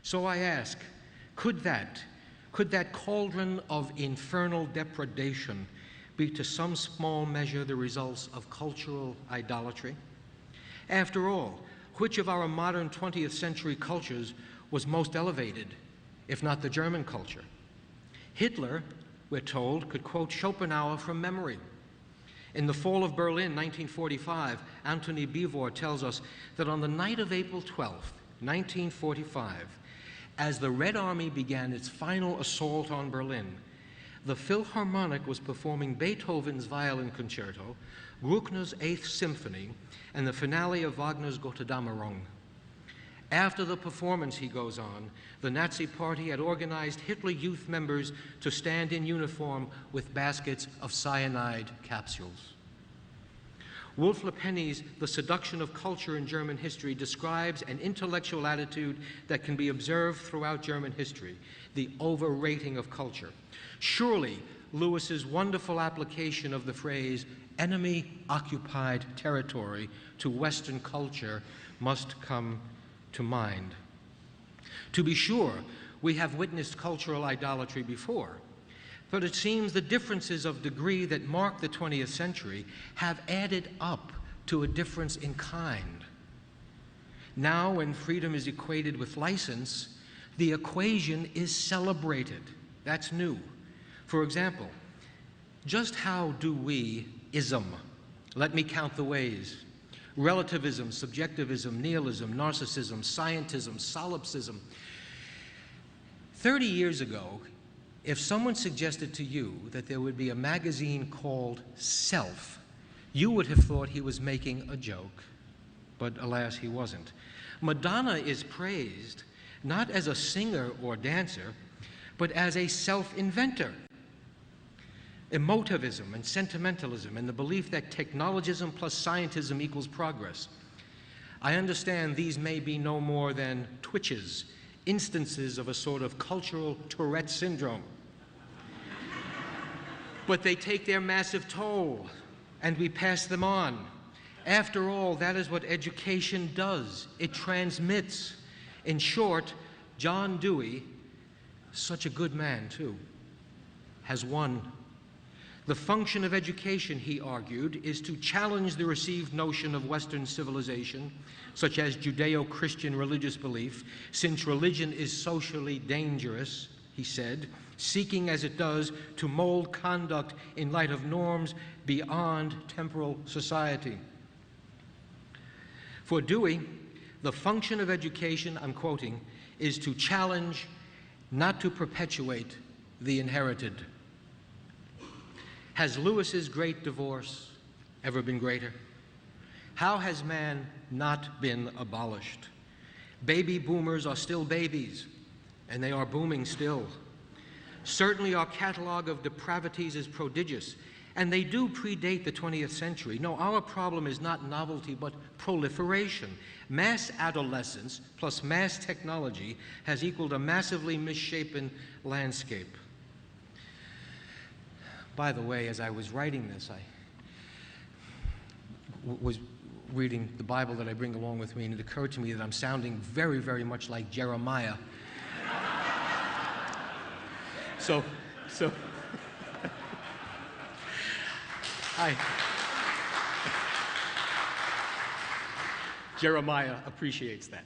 So I ask, could that cauldron of infernal depredation be to some small measure the results of cultural idolatry? After all, which of our modern 20th century cultures was most elevated, if not the German culture? Hitler, we're told, could quote Schopenhauer from memory. In The Fall of Berlin, 1945, Anthony Beevor tells us that on the night of April 12th, 1945, as the Red Army began its final assault on Berlin, the Philharmonic was performing Beethoven's Violin Concerto, Bruckner's Eighth Symphony, and the finale of Wagner's Götterdämmerung. After the performance, he goes on, the Nazi Party had organized Hitler Youth members to stand in uniform with baskets of cyanide capsules. Wolf Lepeni's The Seduction of Culture in German History describes an intellectual attitude that can be observed throughout German history, the overrating of culture. Surely, Lewis's wonderful application of the phrase enemy-occupied territory to Western culture must come to mind. To be sure, we have witnessed cultural idolatry before, but it seems the differences of degree that mark the 20th century have added up to a difference in kind. Now, when freedom is equated with license, the equation is celebrated. That's new. For example, just how do we ism? Let me count the ways. Relativism, subjectivism, nihilism, narcissism, scientism, solipsism. 30 years ago, if someone suggested to you that there would be a magazine called Self, you would have thought he was making a joke, but alas, he wasn't. Madonna is praised not as a singer or dancer, but as a self-inventor. Emotivism and sentimentalism and the belief that technologism plus scientism equals progress. I understand these may be no more than twitches, instances of a sort of cultural Tourette syndrome. But they take their massive toll, and we pass them on. After all, that is what education does. It transmits. In short, John Dewey, such a good man too, has won. The function of education, he argued, is to challenge the received notion of Western civilization, such as Judeo-Christian religious belief, since religion is socially dangerous, he said, seeking as it does to mold conduct in light of norms beyond temporal society. For Dewey, the function of education, I'm quoting, is to challenge, not to perpetuate the inherited. Has Lewis's great divorce ever been greater? How has man not been abolished? Baby boomers are still babies, and they are booming still. Certainly our catalog of depravities is prodigious, and they do predate the 20th century. No, our problem is not novelty, but proliferation. Mass adolescence plus mass technology has equaled a massively misshapen landscape. By the way, as I was writing this, I was reading the Bible that I bring along with me, and it occurred to me that I'm sounding very, very much like Jeremiah. So Jeremiah appreciates that.